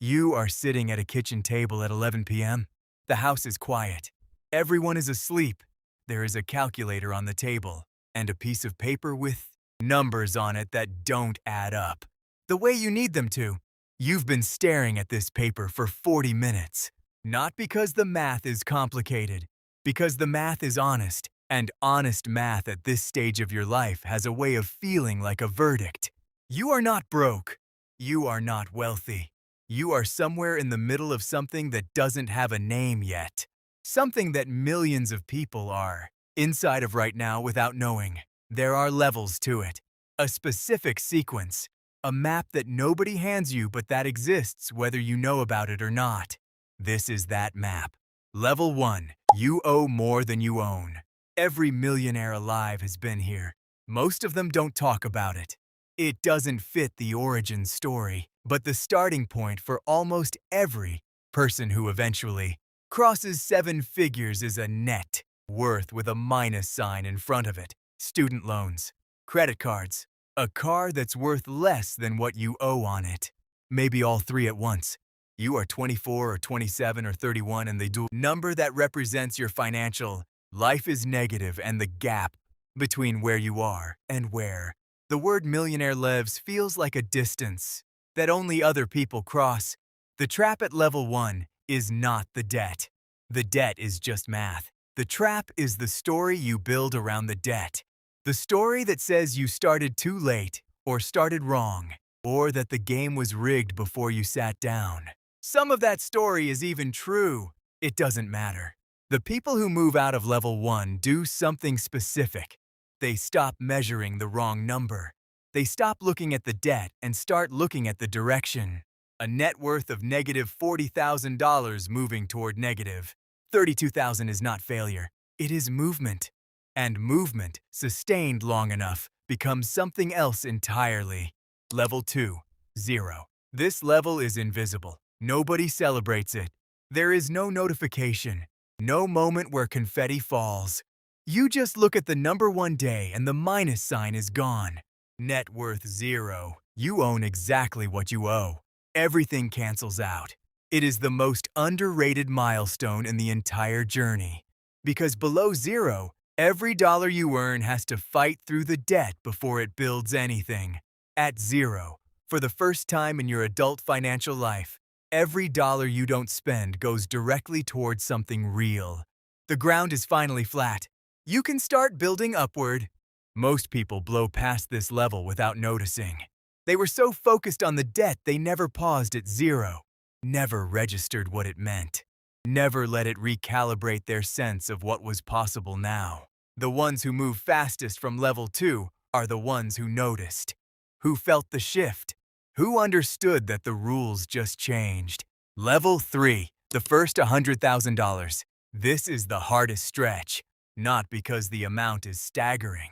You are sitting at a kitchen table at 11 p.m. The house is quiet. Everyone is asleep. There is a calculator on the table and a piece of paper with numbers on it that don't add up the way you need them to. You've been staring at this paper for 40 minutes. Not because the math is complicated, because the math is honest, and honest math at this stage of your life has a way of feeling like a verdict. You are not broke. You are not wealthy. You are somewhere in the middle of something that doesn't have a name yet. Something that millions of people are inside of right now without knowing. There are levels to it. A specific sequence. A map that nobody hands you but that exists whether you know about it or not. This is that map. Level 1. You owe more than you own. Every millionaire alive has been here. Most of them don't talk about it. It doesn't fit the origin story, but the starting point for almost every person who eventually crosses 7 figures is a net worth with a minus sign in front of it. Student loans, credit cards, a car that's worth less than what you owe on it. Maybe all three at once. You are 24 or 27 or 31 and the number that represents your financial life is negative, and the gap between where you are and where the word millionaire lives feels like a distance that only other people cross. The trap at level 1 is not the debt. The debt is just math. The trap is the story you build around the debt. The story that says you started too late, or started wrong, or that the game was rigged before you sat down. Some of that story is even true. It doesn't matter. The people who move out of level 1 do something specific. They stop measuring the wrong number. They stop looking at the debt and start looking at the direction. A net worth of negative $40,000 moving toward negative $32,000 is not failure. It is movement. And movement, sustained long enough, becomes something else entirely. Level 2. 0. This level is invisible. Nobody celebrates it. There is no notification. No moment where confetti falls. You just look at the number one day and the minus sign is gone. Net worth 0. You own exactly what you owe. Everything cancels out. It is the most underrated milestone in the entire journey. Because below 0, every dollar you earn has to fight through the debt before it builds anything. At 0, for the first time in your adult financial life, every dollar you don't spend goes directly towards something real. The ground is finally flat. You can start building upward. Most people blow past this level without noticing. They were so focused on the debt they never paused at 0, never registered what it meant, never let it recalibrate their sense of what was possible now. The ones who move fastest from level 2 are the ones who noticed, who felt the shift, who understood that the rules just changed. Level 3, the first $100,000. This is the hardest stretch, not because the amount is staggering,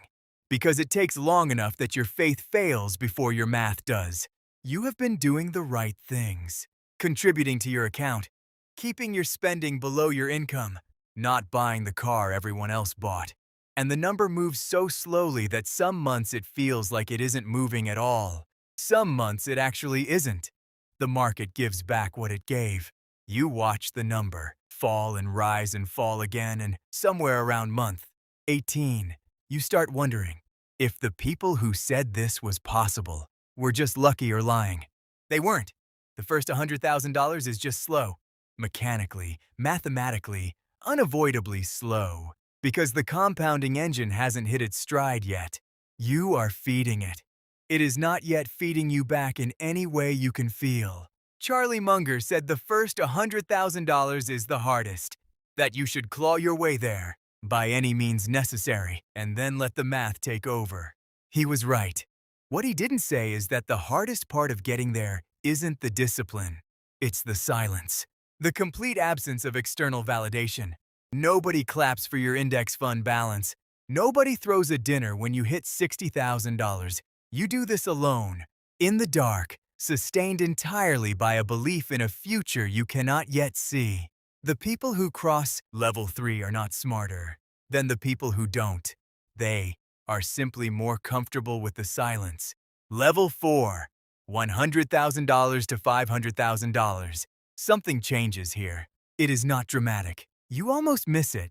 because it takes long enough that your faith fails before your math does. You have been doing the right things, contributing to your account, keeping your spending below your income, not buying the car everyone else bought. And the number moves so slowly that some months it feels like it isn't moving at all. Some months it actually isn't. The market gives back what it gave. You watch the number fall and rise and fall again, and somewhere around month 18, you start wondering if the people who said this was possible were just lucky or lying. They weren't. The first $100,000 is just slow. Mechanically, mathematically, unavoidably slow. Because the compounding engine hasn't hit its stride yet. You are feeding it. It is not yet feeding you back in any way you can feel. Charlie Munger said the first $100,000 is the hardest, that you should claw your way there, by any means necessary, and then let the math take over. He was right. What he didn't say is that the hardest part of getting there isn't the discipline. It's the silence. The complete absence of external validation. Nobody claps for your index fund balance. Nobody throws a dinner when you hit $60,000. You do this alone, in the dark, sustained entirely by a belief in a future you cannot yet see. The people who cross level 3 are not smarter than the people who don't. They are simply more comfortable with the silence. Level 4. $100,000 to $500,000. Something changes here. It is not dramatic. You almost miss it.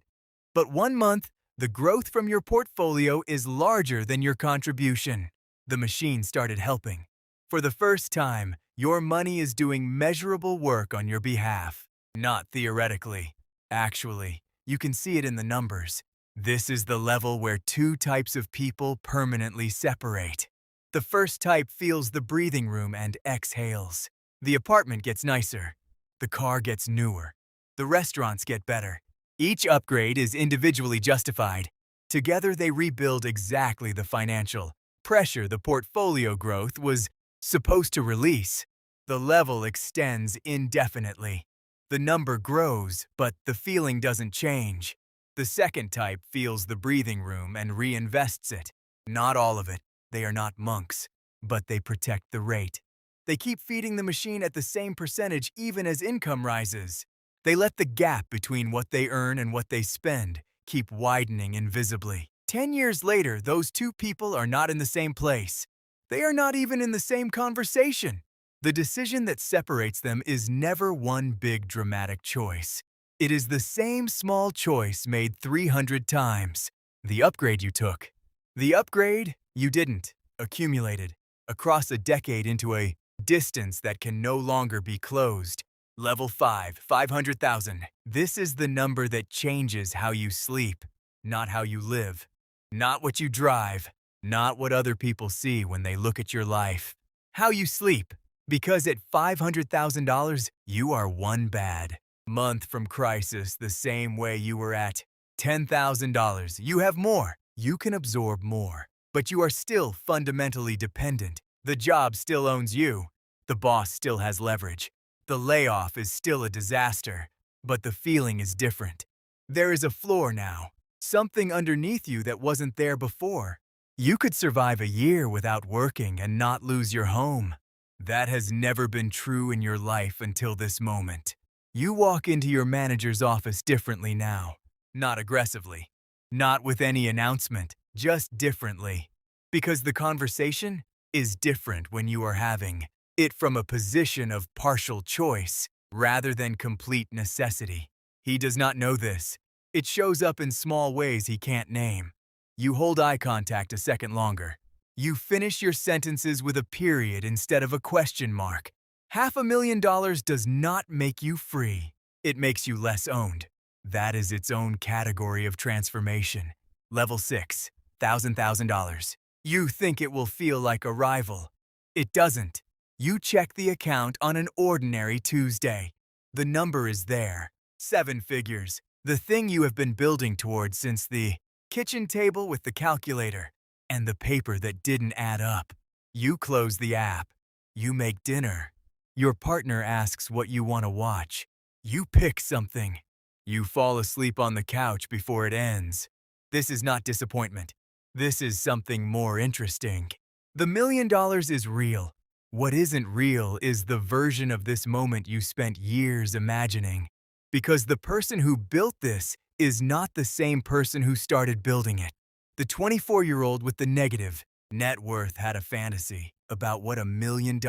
But 1 month, the growth from your portfolio is larger than your contribution. The machine started helping. For the first time, your money is doing measurable work on your behalf. Not theoretically. Actually, you can see it in the numbers. This is the level where two types of people permanently separate. The first type feels the breathing room and exhales. The apartment gets nicer. The car gets newer. The restaurants get better. Each upgrade is individually justified. Together they rebuild exactly the financial pressure the portfolio growth was supposed to release. The level extends indefinitely. The number grows, but the feeling doesn't change. The second type feels the breathing room and reinvests it. Not all of it. They are not monks, but they protect the rate. They keep feeding the machine at the same percentage even as income rises. They let the gap between what they earn and what they spend keep widening invisibly. 10 years later, those two people are not in the same place. They are not even in the same conversation. The decision that separates them is never one big dramatic choice. It is the same small choice made 300 times. The upgrade you took. The upgrade you didn't. Accumulated. Across a decade into a distance that can no longer be closed. Level 5, 500,000. This is the number that changes how you sleep, not how you live. Not what you drive, not what other people see when they look at your life. How you sleep. Because at $500,000, you are one bad month from crisis the same way you were at $10,000. You have more. You can absorb more. But you are still fundamentally dependent. The job still owns you. The boss still has leverage. The layoff is still a disaster. But the feeling is different. There is a floor now. Something underneath you that wasn't there before. You could survive a year without working and not lose your home. That has never been true in your life until this moment. You walk into your manager's office differently now. Not aggressively. Not with any announcement. Just differently. Because the conversation is different when you are having it from a position of partial choice rather than complete necessity. He does not know this. It shows up in small ways he can't name. You hold eye contact a second longer. You finish your sentences with a period instead of a question mark. $500,000 does not make you free. It makes you less owned. That is its own category of transformation. Level 6, $1,000. You think it will feel like arrival. It doesn't. You check the account on an ordinary Tuesday. The number is there. 7 figures. The thing you have been building towards since the kitchen table with the calculator and the paper that didn't add up. You close the app. You make dinner. Your partner asks what you want to watch. You pick something. You fall asleep on the couch before it ends. This is not disappointment. This is something more interesting. The $1 million is real. What isn't real is the version of this moment you spent years imagining. Because the person who built this is not the same person who started building it. The 24-year-old with the negative net worth had a fantasy about what $1 million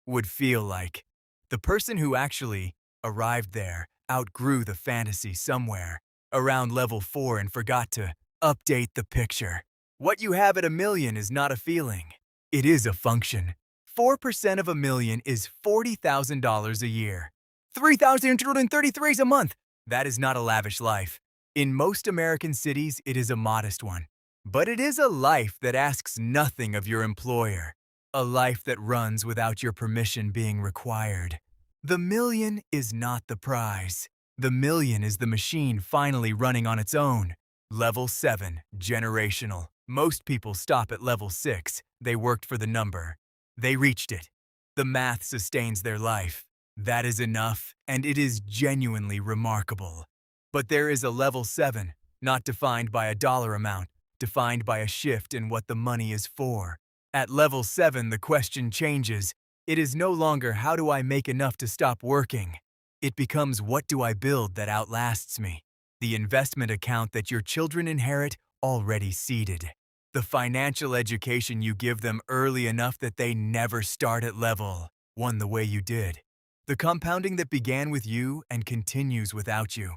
would feel like. The person who actually arrived there outgrew the fantasy somewhere around level 4 and forgot to update the picture. What you have at $1 million is not a feeling. It is a function. 4% of $1 million is $40,000 a year. $3,233 a month. That is not a lavish life. In most American cities, it is a modest one. But it is a life that asks nothing of your employer. A life that runs without your permission being required. The $1 million is not the prize. The $1 million is the machine finally running on its own. Level 7, generational. Most people stop at level 6. They worked for the number. They reached it. The math sustains their life. That is enough, and it is genuinely remarkable. But there is a level 7, not defined by a dollar amount, defined by a shift in what the money is for. At level 7, the question changes. It is no longer how do I make enough to stop working. It becomes what do I build that outlasts me. The investment account that your children inherit already seeded. The financial education you give them early enough that they never start at level 1 the way you did. The compounding that began with you and continues without you.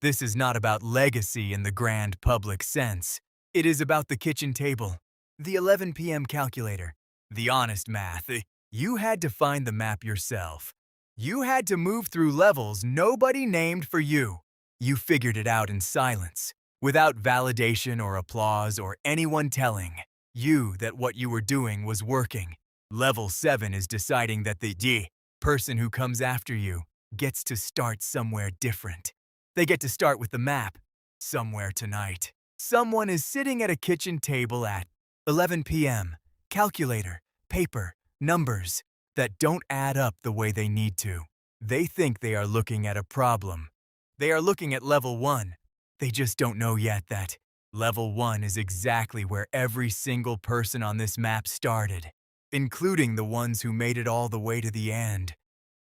This is not about legacy in the grand public sense. It is about the kitchen table, the 11 p.m. calculator, the honest math. You had to find the map yourself. You had to move through levels nobody named for you. You figured it out in silence, without validation or applause or anyone telling you that what you were doing was working. Level 7 is deciding that the person who comes after you gets to start somewhere different. They get to start with the map, somewhere tonight. Someone is sitting at a kitchen table at 11 p.m., calculator, paper, numbers that don't add up the way they need to. They think they are looking at a problem. They are looking at level 1. They just don't know yet that level 1 is exactly where every single person on this map started, including the ones who made it all the way to the end.